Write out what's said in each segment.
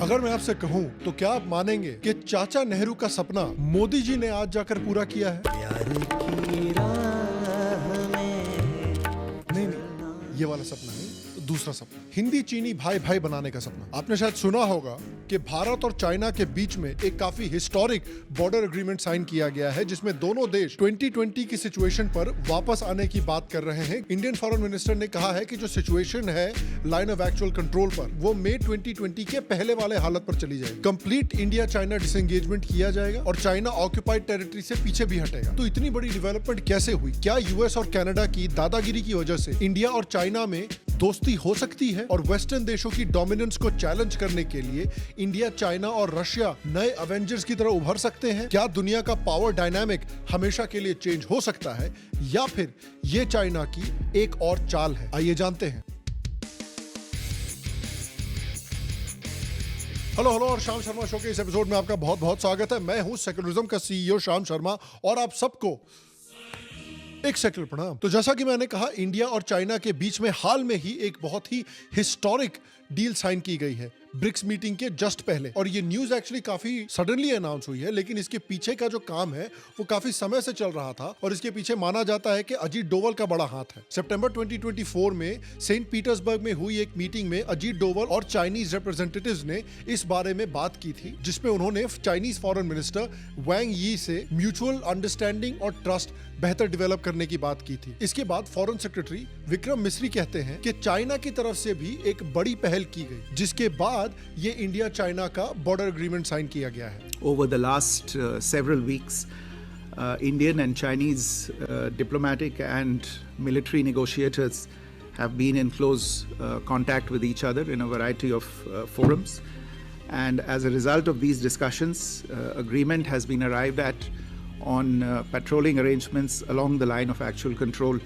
अगर मैं आपसे कहूं तो क्या आप मानेंगे कि चाचा नेहरू का सपना मोदी जी ने आज जाकर पूरा किया है? प्यार की राह में नहीं, ये वाला सपना नहीं, दूसरा सपना, हिंदी चीनी भाई भाई बनाने का सपना। आपने शायद सुना होगा कि भारत और चाइना के बीच में एक काफी हिस्टोरिक बॉर्डर एग्रीमेंट साइन किया गया है, जिसमें दोनों देश 2020 की सिचुएशन पर वापस आने की बात कर रहे हैं। इंडियन फॉरेन मिनिस्टर ने कहा है कि जो सिचुएशन है लाइन ऑफ एक्चुअल कंट्रोल पर, वो मई 2020 के पहले वाले हालत पर चली जाएगी। कंप्लीट इंडिया चाइना डिसएंगेजमेंट किया जाएगा और चाइना ऑक्यूपाइड टेरिटरी से पीछे भी हटेगा। तो इतनी बड़ी डेवलपमेंट कैसे हुई? क्या यूएस और कनाडा की दादागिरी की वजह से इंडिया और चाइना में दोस्ती हो सकती है और वेस्टर्न देशों की डोमिनेंस को चैलेंज करने के लिए इंडिया, चाइना और रशिया नए अवेंजर्स की तरह उभर सकते हैं? क्या दुनिया का पावर डायनामिक हमेशा के लिए चेंज हो सकता है, या फिर ये चाइना की एक और चाल है? आइए जानते हैं। हेलो और शाम शर्मा शो के इस एपिसोड में आपका बहुत बहुत स्वागत है। मैं हूं सेक्युलरिज्म का सीईओ शाम शर्मा और आप सबको एक सेकुलर प्रणाम। तो जैसा कि मैंने कहा, इंडिया और चाइना के बीच में हाल में ही एक बहुत ही हिस्टोरिक डील साइन की गई है ब्रिक्स मीटिंग के जस्ट पहले। और ये न्यूज एक्चुअली काफी सडनली अनाउंस हुई है, लेकिन इसके पीछे का जो काम है वो काफी समय से चल रहा था और इसके पीछे माना जाता है कि अजीत डोवल का बड़ा हाथ है। सितंबर 2024 में सेंट पीटर्सबर्ग में हुई एक मीटिंग में अजीत डोवल और चाइनीज रिप्रेजेंटेटिव्स ने इस बारे में बात की थी, जिसमें उन्होंने चाइनीज फॉरेन मिनिस्टर वांग यी से म्यूचुअल अंडरस्टैंडिंग और ट्रस्ट बेहतर डेवलप करने की बात की थी। इसके बाद फॉरेन सेक्रेटरी विक्रम मिस्री कहते हैं कि चाइना की तरफ से भी एक बड़ी पहल की गई, जिसके बाद ये इंडिया चाइना का बॉर्डर एग्रीमेंट साइन किया गया है। Over the last several weeks, Indian and Chinese diplomatic and military negotiators have been in close contact with each other in a variety of forums. And as a result of these discussions, agreement has been arrived at on patrolling arrangements along the line of actual control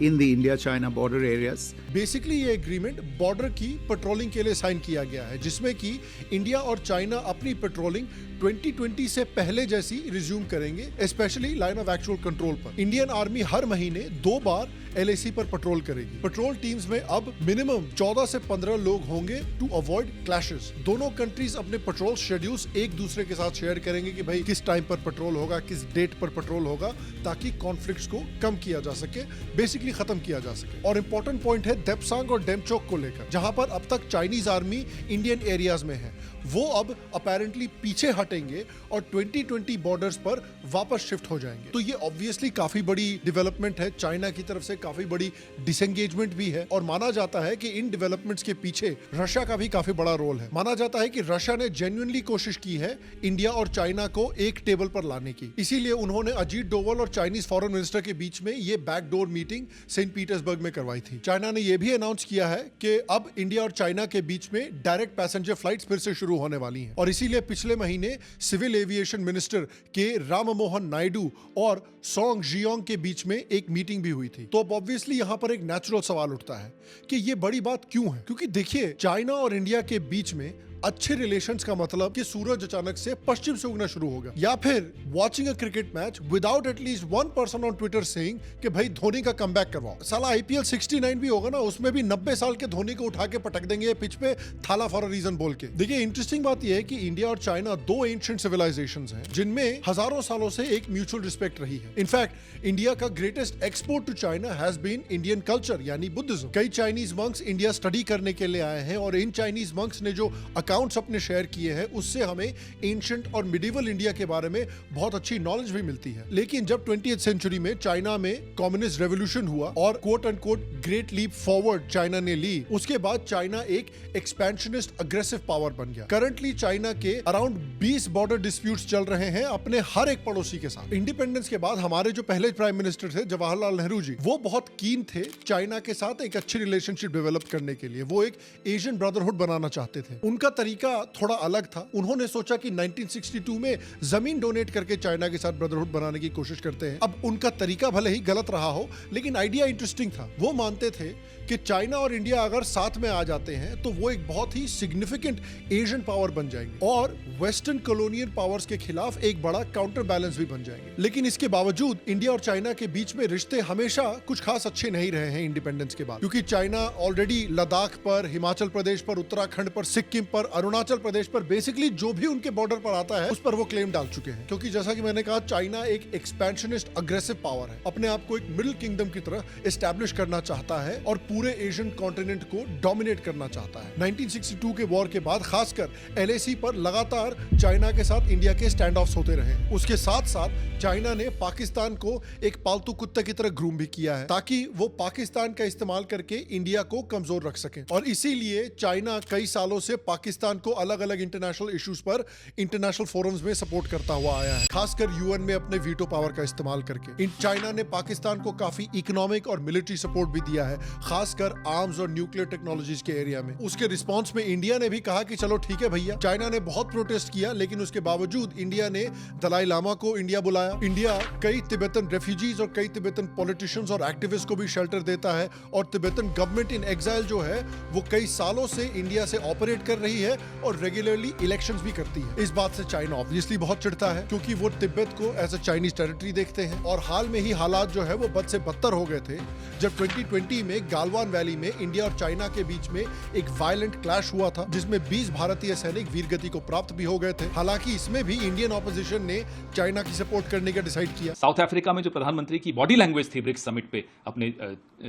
in the India-China border areas. Basically ये agreement border की patrolling के लिए sign किया गया है, जिसमें कि India और चाइना अपनी पेट्रोलिंग 2020 से पहले जैसी रिज्यूम करेंगे, specially line of actual control पर। इंडियन आर्मी हर महीने 2 बार LAC पर पेट्रोल करेगी। पेट्रोल टीम्स में अब मिनिमम 14 से 15 लोग होंगे टू अवॉइड क्लैशेस। दोनों कंट्रीज अपने पेट्रोल शेड्यूल्स एक दूसरे के साथ शेयर करेंगे कि भाई किस टाइम पर पेट्रोल होगा, किस डेट पर पेट्रोल होगा, ताकि कॉन्फ्लिक्ट्स को कम किया जा सके, बेसिकली खत्म किया जा सके। और इंपॉर्टेंट पॉइंट है देपसांग और डेमचोक को लेकर, जहां पर अब तक चाइनीज आर्मी इंडियन एरियाज में है, वो अब अपेरेंटली पीछे हटेंगे और 2020 बॉर्डर्स पर वापस शिफ्ट हो जाएंगे। तो ये ऑब्वियसली काफी बड़ी डेवलपमेंट है, चाइना की तरफ से काफी बड़ी डिसएंगेजमेंट भी है। और माना जाता है कि इन डेवलपमेंट्स के पीछे रशिया का भी काफी बड़ा रोल है। माना जाता है कि रशिया ने जेन्युइनली कोशिश की है इंडिया और चाइना को एक टेबल पर लाने की, इसीलिए उन्होंने अजीत डोवल और चाइनीज फॉरेन मिनिस्टर के बीच में ये बैकडोर मीटिंग सेंट पीटर्सबर्ग में करवाई थी। चाइना ने यह भी अनाउंस किया है कि अब इंडिया और चाइना के बीच में डायरेक्ट पैसेंजर फ्लाइट्स फिर से शुरू होने वाली हैं। और इसीलिए पिछले महीने सिविल एविएशन मिनिस्टर के राममोहन नायडू और सोंग जियोंग के बीच में एक मीटिंग भी हुई थी। तो अब ऑब्वियसली यहां पर एक नेचुरल सवाल उठता है कि ये बड़ी बात क्यों है? क्योंकि देखिए, चाइना और इंडिया के बीच में अच्छे रिलेशंस का मतलब कि सूरज अचानक से पश्चिम से उगना शुरू होगा, या फिर watching a cricket match without at least one person on Twitter saying कि भाई धोनी का कमबैक करवाओ। साला IPL 69 भी होगा ना, उसमें भी 90 साल के धोनी को उठा के पटक देंगे पिच पे थाला फॉर अ रीजन बोल के। देखिए, इंटरेस्टिंग बात यह है कि इंडिया और चाइना 2 एंशिएंट सिविलाइजेशंस हैं, जिनमें हजारों सालों से एक म्यूचुअल रिस्पेक्ट रही है। इनफैक्ट इंडिया का greatest export to China has been Indian culture, यानी बुद्धिज्म। कई चाइनीज मंक्स इंडिया स्टडी करने के लिए आए हैं और इन चाइनीज मंक्स ने जो अकाउंट्स अपने शेयर किए हैं, उससे हमें एंशिएंट और मिडिवल इंडिया के बारे में बहुत अच्छी नॉलेज भी मिलती है। लेकिन जब 20th सेंचुरी में चाइना में कम्युनिस्ट रेवोल्यूशन हुआ और quote end quote great leap forward China ने ली, उसके बाद चाइना एक एक्सपेंशनिस्ट अग्रेसिव पावर बन गया। करंटली चाइना के अराउंड 20 बॉर्डर डिस्प्यूट्स चल रहे हैं अपने हर एक पड़ोसी के साथ। इंडिपेंडेंस के बाद हमारे जो पहले प्राइम मिनिस्टर थे जवाहरलाल नेहरू जी, वो बहुत कीन थे चाइना के साथ एक अच्छी रिलेशनशिप डेवलप करने के लिए। वो एक एशियन ब्रदरहुड बनाना चाहते थे। उनका तरीका थोड़ा अलग था। उन्होंने सोचा कि 1962 में जमीन डोनेट करके चाइना के साथ ब्रदरहुड बनाने की कोशिश करते हैं। अब उनका तरीका भले ही गलत रहा हो, लेकिन आइडिया इंटरेस्टिंग था। वो मानते थे कि चाइना और इंडिया अगर साथ में आ जाते हैं तो वो एक बहुत ही सिग्निफिकेंट एशियन पावर बन जाएंगे और वेस्टर्न कॉलोनियल पावर्स के खिलाफ एक बड़ा काउंटर बैलेंस भी बन जाएंगे। लेकिन इसके बावजूद इंडिया और चाइना के बीच में रिश्ते हमेशा कुछ खास अच्छे नहीं रहे हैं इंडिपेंडेंस के बाद, क्योंकि चाइना ऑलरेडी लद्दाख पर, हिमाचल प्रदेश पर, उत्तराखंड पर, सिक्किम पर और अरुणाचल प्रदेश पर बेसिकली जो भी उनके बॉर्डर पर आता है उस पर वो क्लेम डाल चुके हैं। क्योंकि जैसा कि मैंने कहा, चाइना एक एक्सपेंशनिस्ट अग्रेसिव पावर है, अपने आप को एक मिडिल किंगडम की तरह एस्टैब्लिश करना चाहता है और पूरे एशियन कॉन्टिनेंट को डोमिनेट करना चाहता है। 1962 के वॉर के बाद खासकर LAC पर लगातार चाइना के साथ इंडिया के स्टैंड ऑफ्स होते रहे। उसके साथ साथ चाइना ने पाकिस्तान को एक पालतू कुत्ते की तरह ग्रूम भी किया है ताकि वो पाकिस्तान का इस्तेमाल करके इंडिया को कमजोर रख सके। और इसीलिए चाइना कई सालों से पाकिस्तान को अलग अलग इंटरनेशनल इश्यूज पर इंटरनेशनल फोरम्स में सपोर्ट करता हुआ आया है, खासकर UN में अपने वीटो पावर का इस्तेमाल करके। चाइना ने पाकिस्तान को काफी इकोनॉमिक और मिलिट्री सपोर्ट भी दिया है, खासकर आर्म्स और न्यूक्लियर टेक्नोलॉजीज के एरिया में। उसके रिस्पॉन्स में इंडिया ने भी कहा कि चलो ठीक है भैया। चाइना ने बहुत प्रोटेस्ट किया, लेकिन उसके बावजूद इंडिया ने दलाई लामा को इंडिया बुलाया। इंडिया कई तिब्बतन रेफ्यूजीज और कई तिब्बतन पॉलिटिशियंस और एक्टिविस्ट को भी शेल्टर देता है, और तिब्बतन गवर्नमेंट इन एग्जाइल जो है वो कई सालों से इंडिया से ऑपरेट कर रही है और रेगुलरली इलेक्शंस भी करती है। इस बात से चाइना ऑब्वियसली बहुत चिढ़ता है, क्योंकि वो तिब्बत को एज अ चाइनीज टेरिटरी देखते हैं। और हाल में ही हालात जो है वो बद से बदतर हो गए थे जब 2020 में गालवान वैली में इंडिया और चाइना के बीच में एक वायलेंट क्लैश हुआ था, जिसमें 20 भारतीय सैनिक वीरगति को प्राप्त भी हो गए थे। हालांकि इसमें भी इंडियन ऑपोजिशन ने चाइना की सपोर्ट करने का डिसाइड किया। साउथ अफ्रीका में जो प्रधानमंत्री की बॉडी लैंग्वेज थी ब्रिक्स समिट पे अपने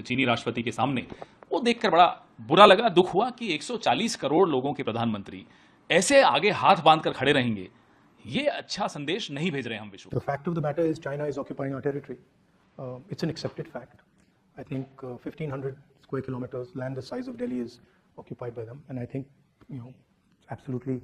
चीनी राष्ट्रपति के सामने, वो देखकर बड़ा बुरा लगा, दुख हुआ कि 140 करोड़ लोगों के प्रधानमंत्री ऐसे आगे हाथ बांधकर खड़े रहेंगे। ये अच्छा संदेश नहीं भेज रहे हम विश्व को। The fact of the matter is China is occupying our territory. It's an accepted fact. I think 1,500 square kilometers land the size of Delhi is occupied by them, and I think it's absolutely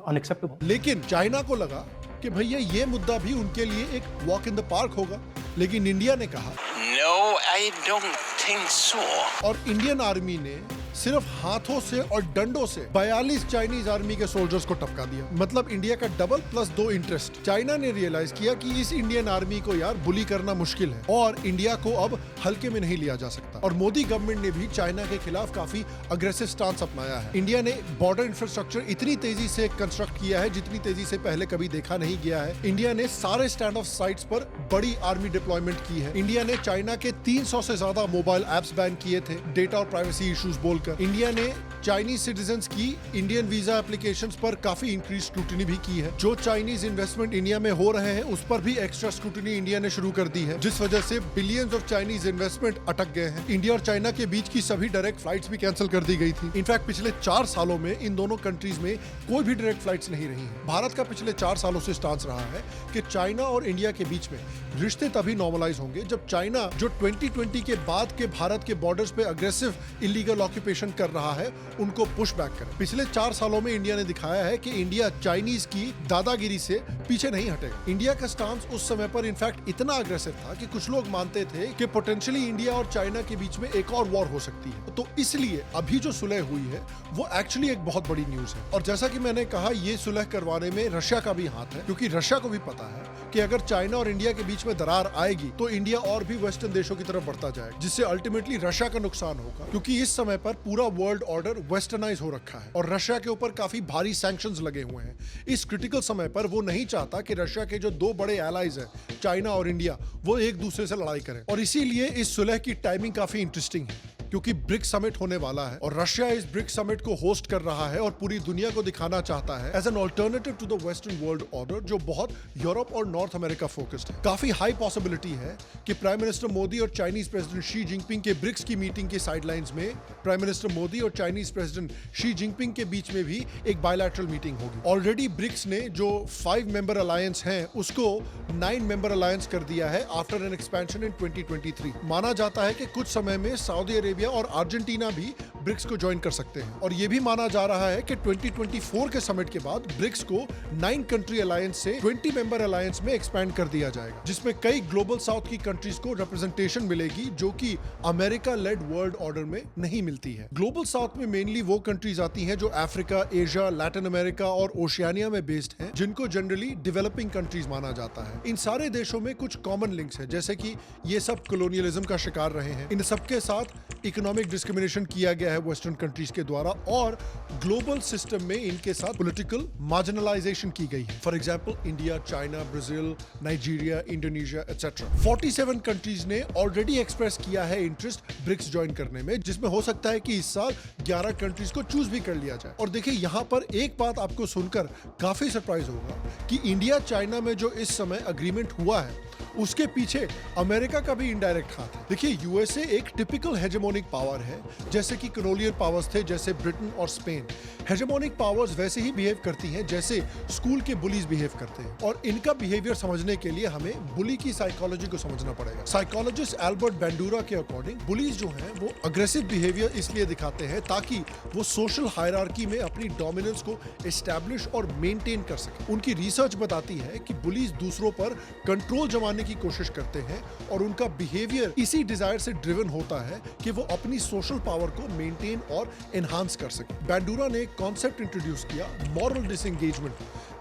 unacceptable. लेकिन China को लगा कि भैया ये मुद्दा भी उनके लिए एक वॉक इन द पार्क होगा, लेकिन इंडिया ने कहा No, I don't think so. और इंडियन आर्मी ने सिर्फ हाथों से और डंडों से 42 चाइनीज आर्मी के सोल्जर्स को टपका दिया। मतलब इंडिया का डबल प्लस 2 इंटरेस्ट। चाइना ने रियलाइज किया कि इस इंडियन आर्मी को यार बुली करना मुश्किल है और इंडिया को अब हल्के में नहीं लिया जा सकता। और मोदी गवर्नमेंट ने भी चाइना के खिलाफ काफी अग्रेसिव स्टांस अपनाया है। इंडिया ने बॉर्डर इंफ्रास्ट्रक्चर इतनी तेजी से कंस्ट्रक्ट किया है जितनी तेजी से पहले कभी देखा नहीं गया है। इंडिया ने सारे स्टैंड ऑफ साइट्स पर बड़ी आर्मी डिप्लॉयमेंट की है। इंडिया ने चाइना के 300 से ज्यादा मोबाइल एप्स बैन किए थे डेटा और प्राइवेसी इश्यूज बोलकर। इंडिया ने चाइनीज सिटीजन्स की इंडियन वीजा एप्लीकेशंस पर काफी इंक्रीज स्क्रूटिनी भी की है। जो चाइनीज इन्वेस्टमेंट इंडिया में हो रहे हैं उस पर भी एक्स्ट्रा स्क्रूटिनी इंडिया ने शुरू कर दी है, जिस वजह से बिलियंस ऑफ चाइनीज इन्वेस्टमेंट अटक गए हैं। इंडिया और चाइना के बीच की सभी डायरेक्ट फ्लाइट्स भी कैंसिल कर दी गई थी। इनफैक्ट पिछले 4 सालों में इन दोनों कंट्रीज में कोई भी डायरेक्ट फ्लाइट्स नहीं रही हैं। भारत का पिछले 4 सालों से स्टांस रहा है कि चाइना और इंडिया के बीच में रिश्ते तभी नॉर्मलाइज होंगे जब चाइना जो 2020 के बाद के भारत के बॉर्डर्स पे अग्रेसिव इलीगल ऑक्यूपेशन कर रहा है उनको पुश बैक करें। पिछले 4 सालों में इंडिया ने दिखाया है कि इंडिया चाइनीज की दादागिरी से पीछे नहीं हटेगा। इंडिया का स्टांस उस समय पर इनफैक्ट इतना अग्रेसिव था कि कुछ लोग मानते थे कि पोटेंशियली इंडिया और चाइना के बीच में एक और वॉर हो सकती है। तो इसलिए अभी जो सुलह हुई है वो एक्चुअली एक बहुत बड़ी न्यूज है। और जैसा कि मैंने कहा, ये सुलह करवाने में रशिया का भी हाथ है, क्योंकि रशिया को भी पता है कि अगर चाइना और इंडिया के बीच में दरार आएगी तो इंडिया और भी वेस्टर्न देशों की तरफ बढ़ता जाएगा, जिससे अल्टीमेटली रशिया का नुकसान होगा। क्योंकि इस समय पर पूरा वर्ल्ड ऑर्डर वेस्टर्नाइज हो रखा है और रशिया के ऊपर काफी भारी सैंक्शंस लगे हुए हैं। इस क्रिटिकल समय पर वो नहीं चाहता कि रशिया के जो 2 बड़े एलाइज हैं, चाइना और इंडिया, वो एक दूसरे से लड़ाई करें। और इसीलिए इस सुलह की टाइमिंग काफी इंटरेस्टिंग है, क्योंकि ब्रिक्स समिट होने वाला है और रशिया इस ब्रिक्स समिट को होस्ट कर रहा है और पूरी दुनिया को दिखाना चाहता है as an alternative to the western world order, जो बहुत यूरोप और नॉर्थ अमेरिका फोकस्ड है। काफी हाई पॉसिबिलिटी है कि प्राइम मिनिस्टर मोदी और चाइनीज प्रेसिडेंट शी जिनपिंग के ब्रिक्स की मीटिंग के साइडलाइंस में प्राइम मिनिस्टर मोदी और चाइनीज प्रेसिडेंट शी जिनपिंग के बीच में भी एक बायलैटरल मीटिंग होगी। ऑलरेडी ब्रिक्स ने जो 5 मेंबर अलायंस हैं उसको 9 मेंबर अलायंस कर दिया है आफ्टर एन एक्सपेंशन इन 2023। माना जाता है कि कुछ समय में सऊदी अरेबिया और अर्जेंटीना भी ब्रिक्स को ज्वाइन कर सकते हैं। और यह भी माना जा रहा है कि 2024 के समिट के बाद ब्रिक्स को 9 कंट्री अलायंस से 20 मेंबर अलायंस में एक्सपैंड कर दिया जाएगा, जिसमें कई ग्लोबल साउथ की कंट्रीज को रिप्रेजेंटेशन मिलेगी जो कि अमेरिका लेड वर्ल्ड ऑर्डर में नहीं मिलती है। ग्लोबल साउथ में मेनली वो कंट्रीज आती हैं जो अफ्रीका, एशिया, लैटिन अमेरिका और ओशियानिया में बेस्ड हैं, जिनको जनरली डेवलपिंग कंट्रीज माना जाता है। इन सारे देशों में कुछ कॉमन लिंक्स हैं, जैसे कि ये सब कॉलोनियलिज्म का शिकार रहे हैं। इन सबके साथ इकोनॉमिक डिस्क्रिमिनेशन किया गया है वेस्टर्न कंट्रीज के द्वारा और ग्लोबल सिस्टम में इनके साथ पॉलिटिकल मार्जिनलाइजेशन की गई है। For example India, China, Brazil, Nigeria, Indonesia etcetera. 47 countries ने ऑलरेडी एक्सप्रेस किया है इंटरेस्ट ब्रिक्स ज्वाइन करने में, जिसमें हो सकता है कि इस साल 11 कंट्रीज को चूज भी कर लिया जाए। और देखिए यहाँ पर एक बात आपको सुनकर काफी सरप्राइज होगा कि इंडिया चाइना में जो इस समय अग्रीमेंट हुआ है उसके पीछे अमेरिका का भी इनडायरेक्ट हाथ है। देखिए यूएसए एक टिपिकल हेजेमोनिक पावर है, जैसे कि कॉलोनियल पावर्स थे जैसे ब्रिटेन और स्पेन। हेजेमोनिक पावर्स वैसे ही बिहेव करती हैं जैसे स्कूल के बुलीज बिहेव करते हैं, और इनका बिहेवियर समझने के लिए हमें बुली की साइकोलॉजी को समझना पड़ेगा। साइकोलॉजिस्ट एल्बर्ट बैंडूरा के अकॉर्डिंग बुलीज जो हैं वो अग्रेसिव बिहेवियर इसलिए दिखाते हैं ताकि वो सोशल हायरार्की में अपनी डोमिनेंस को एस्टैब्लिश और मेंटेन कर सके। उनकी रिसर्च बताती है कि बुलीज दूसरों पर कंट्रोल जमाने की कोशिश करते हैं और उनका बिहेवियर इसी डिजायर से ड्रिवन होता है कि वो अपनी सोशल पावर को मेंटेन और एनहांस कर सके। बैंडूरा ने एक कॉन्सेप्ट इंट्रोड्यूस किया, मॉरल डिसएंगेजमेंट,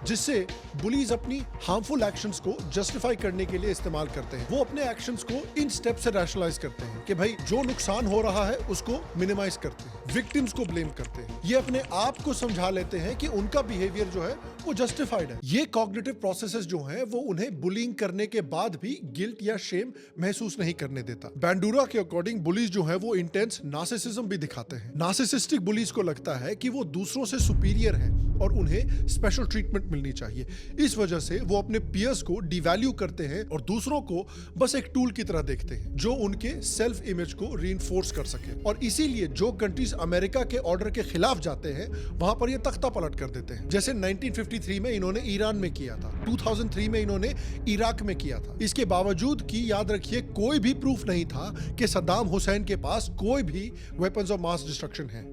जिससे बुलीज अपनी हार्मफुल एक्शंस को जस्टिफाई करने के लिए इस्तेमाल करते हैं। वो अपने एक्शंस को इन स्टेप से रैशनलाइज करते हैं कि भाई जो नुकसान हो रहा है उसको मिनिमाइज करते हैं, विक्टिम्स को ब्लेम करते हैं, ये अपने आप को समझा लेते हैं कि उनका बिहेवियर जो है वो जस्टिफाइड है। ये कॉग्निटिव प्रोसेसेस जो हैं वो उन्हें बुलिंग करने के बाद भी गिल्ट या शेम महसूस नहीं करने देता। बैंडूरा के अकॉर्डिंग बुलीज जो है वो इंटेंस नार्सिसिज्म भी दिखाते हैं। नार्सिसिस्टिक बुलीज को लगता है कि वो दूसरों से सुपीरियर हैं और उन्हें स्पेशल ट्रीटमेंट मिलनी चाहिए। इस वजह से वो अपने पियर्स को डिवैल्यू करते हैं और दूसरों को बस एक टूल की तरह देखते हैं जो उनके सेल्फ इमेज को रीइंफोर्स कर सके। और इसीलिए जो कंट्रीज अमेरिका के ऑर्डर के खिलाफ जाते हैं वहां पर ये तख्ता पलट कर देते हैं। जैसे 1953 में इन्होंने ईरान में किया था, 2003 में इन्होंने इराक में किया था। इसके बावजूद कि याद रखिए कोई भी प्रूफ नहीं था कि सद्दाम हुसैन के पास कोई भी वेपन्स ऑफ मास डिस्ट्रक्शन है।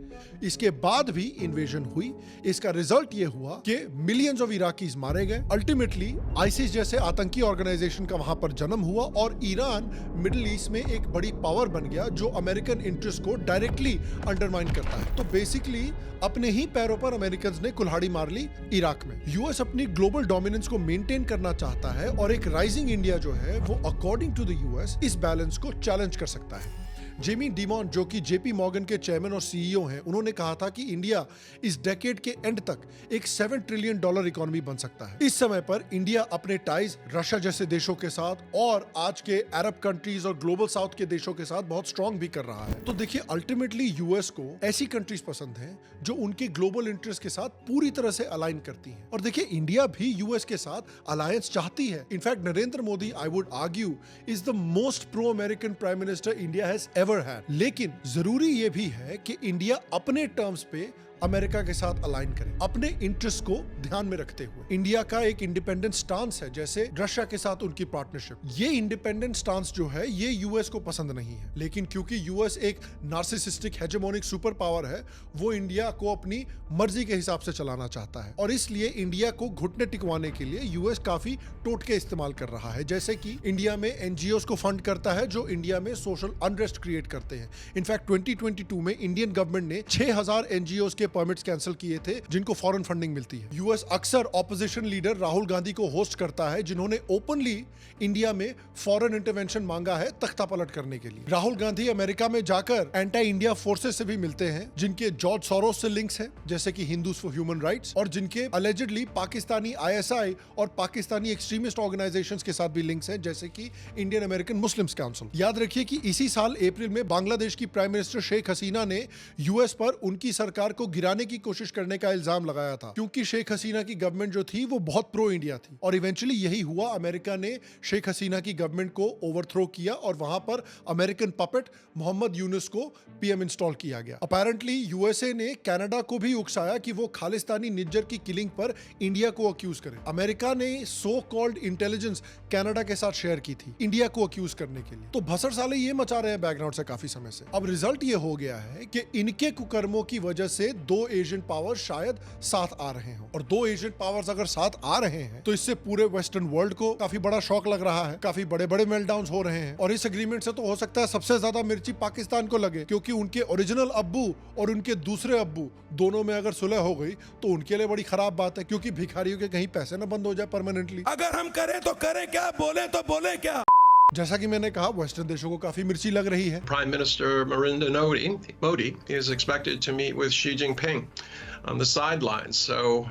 इसके बाद भी इन्वेजन हुई। इसका रिजल्ट ये हुआ कि मिलियंस ऑफ इराकीज मारे गए। अल्टीमेटली आईसिस जैसे आतंकी ऑर्गेनाइजेशन का वहां पर जन्म हुआ और ईरान मिडिल ईस्ट में एक बड़ी पावर बन गया जो अमेरिकन इंटरेस्ट को डायरेक्टली अंडरमाइन करता है। तो बेसिकली अपने ही पैरों पर अमेरिकन ने कुल्हाड़ी मार ली इराक में। यूएस अपनी ग्लोबल डोमिनेंस को मेंटेन करना चाहता है और एक राइजिंग इंडिया जो है वो अकॉर्डिंग टू द यूएस इस बैलेंस को चैलेंज कर सकता है। जेमी डिमॉन जो कि जेपी मॉर्गन के चेयरमैन और सीईओ हैं, उन्होंने कहा था कि इंडिया इस डेकेड के एंड तक एक $7 ट्रिलियन इकोनॉमी बन सकता है। इस समय पर इंडिया अपने टाइज रशिया जैसे देशों के साथ और आज के अरब कंट्रीज और ग्लोबल साउथ के देशों के साथ बहुत स्ट्रांग भी कर रहा है। तो देखिए अल्टीमेटली यूएस को ऐसी कंट्रीज पसंद हैं जो उनके ग्लोबल इंटरेस्ट के साथ पूरी तरह से अलाइन करती हैं। और देखिए इंडिया भी यूएस के साथ अलायंस चाहती है। In fact Narendra Modi, I would argue, is the most pro American prime minister India has ever had. लेकिन जरूरी यह भी है कि इंडिया अपने टर्म्स पे अमेरिका के साथ अलाइन करे, अपने इंटरेस्ट को ध्यान में रखते हुए। इंडिया का एक इंडिपेंडेंट स्टांस है, जैसे रशिया के साथ उनकी पार्टनरशिप। ये इंडिपेंडेंट स्टांस जो है ये यूएस को पसंद नहीं है, लेकिन क्योंकि यूएस एक नार्सिसिस्टिक हेजेमोनिक सुपर पावर है, वो इंडिया को अपनी मर्जी के हिसाब से चलाना चाहता है और इसलिए इंडिया को घुटने टिकवाने के लिए यूएस काफी टोटके इस्तेमाल कर रहा है। जैसे कि इंडिया में एनजीओस को फंड करता है जो इंडिया में सोशल अनरेस्ट क्रिएट करते हैं। इनफैक्ट 2022 में इंडियन गवर्नमेंट ने 6000 एनजीओस के परमिट्स कैंसिल किए थे जिनको फॉरेन फंडिंग मिलती है। यूएस अक्सर ऑपोजिशन लीडर राहुल गांधी को होस्ट करता है जिन्होंने ओपनली इंडिया में फॉरेन इंटरवेंशन मांगा है तख्ता पलट करने के लिए। राहुल गांधी अमेरिका में जाकर एंटी इंडिया फोर्सेस से भी मिलते हैं जिनके जॉर्ज सोरोस से लिंक्स हैं, जैसे कि हिंदूज फॉर ह्यूमन राइट्स, और जिनके अलेजिडली पाकिस्तानी आईएसआई और पाकिस्तानी एक्सट्रीमिस्ट ऑर्गेनाइजेशंस के साथ भी लिंक्स हैं, जैसे कि इंडियन अमेरिकन मुस्लिम्स काउंसिल। याद रखिए कि इसी साल अप्रैल में बांग्लादेश की प्राइम मिनिस्टर शेख हसीना ने यूएस पर उनकी सरकार को गिराने की कोशिश करने का इल्जाम लगाया था, क्योंकि शेख हसीना की गवर्नमेंट जो थी वो बहुत प्रो इंडिया थी। और इवेंचुअली यही हुआ, अमेरिका ने शेख हसीना की गवर्नमेंट को ओवरथ्रो किया और वहां पर अमेरिकन पपेट मोहम्मद यूनुस को पीएम इंस्टॉल किया गया। अपैरेंटली यूएसए ने कनाडा को भी उकसाया कि वो खालिस्तानी निज्जर की किलिंग पर इंडिया को अक्यूज करे। अमेरिका ने सो कॉल्ड इंटेलिजेंस कनाडा के साथ शेयर की थी इंडिया को अक्यूज करने के लिए। तो भसड़ साले ये मचा रहे हैं बैकग्राउंड से काफी समय से। अब रिजल्ट ये हो गया है कि इनके कुकर्मों की वजह से दो एशियन पावर शायद साथ आ रहे हैं, और दो एशियन पावर्स अगर साथ आ रहे हैं तो इससे पूरे वेस्टर्न वर्ल्ड को काफी बड़ा शॉक लग रहा है, काफी बड़े बड़े मेल्टडाउन्स हो रहे हैं। और इस एग्रीमेंट से तो हो सकता है सबसे ज्यादा मिर्ची पाकिस्तान को लगे, क्योंकि उनके ओरिजिनल अब्बू और उनके दूसरे अब्बू दोनों में अगर सुलह हो गई तो उनके लिए बड़ी खराब बात है, क्योंकि भिखारियों के कहीं पैसे ना बंद हो जाए परमानेंटली। अगर हम करें तो करें क्या, बोले तो बोले क्या। जैसा कि मैंने कहा, वेस्टर्न देशों को काफी मिर्ची लग रही है। Prime Minister Modi is expected to meet with Xi Jinping on the sidelines. So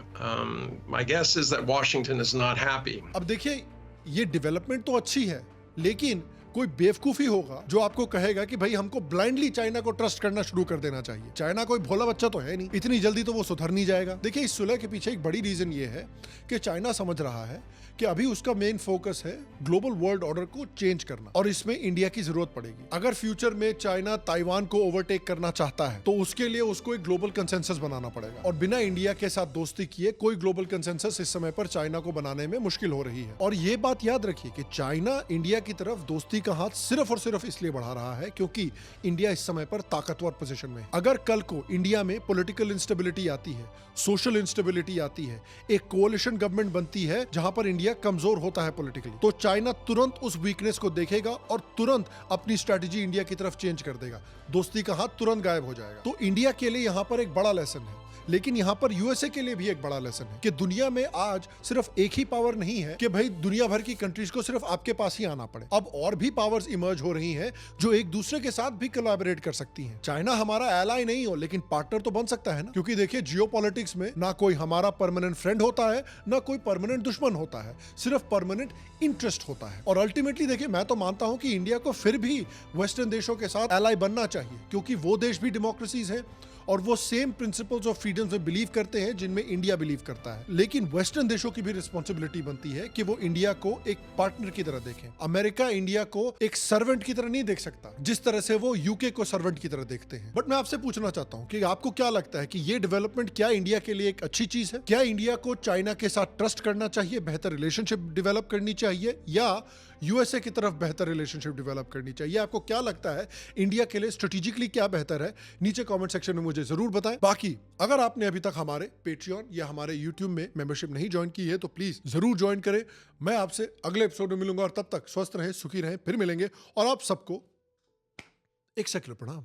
my guess is that Washington is not happy. अब देखिए, ये डेवलपमेंट तो अच्छी है, लेकिन कोई बेवकूफी होगा जो आपको कहेगा कि भाई हमको ब्लाइंडली चाइना को ट्रस्ट करना शुरू कर देना चाहिए। चाइना कोई भोला बच्चा तो है नहीं, इतनी जल्दी तो वो सुधर नहीं जाएगा। देखिए, इस सुलह के पीछे एक बड़ी रीजन ये है कि चाइना समझ रहा है कि अभी उसका मेन फोकस है ग्लोबल वर्ल्ड ऑर्डर को चेंज करना, और इसमें इंडिया की जरूरत पड़ेगी। अगर फ्यूचर में चाइना ताइवान को ओवरटेक करना चाहता है तो उसके लिए उसको एक ग्लोबल कंसेंसस बनाना पड़ेगा, और बिना इंडिया के साथ दोस्ती किए कोई ग्लोबल कंसेंसस इस समय पर चाइना को बनाने में मुश्किल हो रही है। और ये बात याद रखिए कि चाइना इंडिया की तरफ दोस्ती का हाथ सिर्फ और सिर्फ इसलिए बढ़ा रहा है क्योंकि इंडिया इस समय पर ताकतवर पोजीशन में है। अगर कल को इंडिया में पॉलिटिकल इंस्टेबिलिटी आती है, सोशल इंस्टेबिलिटी आती है, एक कोalition गवर्नमेंट बनती है जहां पर इंडिया कमजोर होता है पॉलिटिकली, तो चाइना तुरंत उस वीकनेस को देखेगा और तुरंत अपनी स्ट्रेटेजी इंडिया की तरफ चेंज कर देगा। दोस्ती का हाथ तुरंत गायब हो जाएगा। तो इंडिया के लिए यहां पर एक बड़ा लेसन है, लेकिन यहां पर यूएसए के लिए भी एक बड़ा लेसन है कि दुनिया में आज सिर्फ एक ही पावर नहीं है कि भाई दुनिया भर की कंट्रीज को सिर्फ आपके पास ही आना पड़े। अब और भी पावर्स इमर्ज हो रही हैं जो एक दूसरे के साथ भी कोलैबोरेट कर सकती हैं। चाइना हमारा एलाई नहीं हो, लेकिन पार्टनर तो बन सकता है ना, क्योंकि देखिए, जियोपॉलिटिक्स में ना कोई हमारा परमानेंट फ्रेंड होता है, ना कोई परमानेंट दुश्मन होता है, सिर्फ परमानेंट इंटरेस्ट होता है। और अल्टीमेटली देखिए, मैं तो मानता हूं कि इंडिया को फिर भी वेस्टर्न देशों के साथ एलाई बनना चाहिए, क्योंकि वो देश भी डेमोक्रेसीज हैं और वो सेम प्रिंसिपल्स ऑफ फ्रीडम्स में बिलीव करते हैं जिनमें इंडिया बिलीव करता है। लेकिन वेस्टर्न देशों की भी रिस्पॉन्सिबिलिटी बनती है कि वो इंडिया को एक पार्टनर की तरह देखें। अमेरिका इंडिया को एक सर्वेंट की तरह नहीं देख सकता जिस तरह से वो यूके को सर्वेंट की तरह देखते हैं। बट मैं आपसे पूछना चाहता हूं कि आपको क्या लगता है कि ये डेवलपमेंट क्या इंडिया के लिए एक अच्छी चीज है? क्या इंडिया को चाइना के साथ ट्रस्ट करना चाहिए, बेहतर रिलेशनशिप डेवलप करनी चाहिए, या यूएसए की तरफ बेहतर रिलेशनशिप डेवलप करनी चाहिए? आपको क्या लगता है इंडिया के लिए स्ट्रेटेजिकली क्या बेहतर है? नीचे कमेंट सेक्शन में मुझे जरूर बताएं। बाकी अगर आपने अभी तक हमारे पेट्रियन या हमारे यूट्यूब में मेंबरशिप नहीं ज्वाइन की है तो प्लीज जरूर ज्वाइन करें। मैं आपसे अगले एपिसोड में मिलूंगा, और तब तक स्वस्थ रहें, सुखी रहें। फिर मिलेंगे, और आप सबको एक सेकुलर प्रणाम।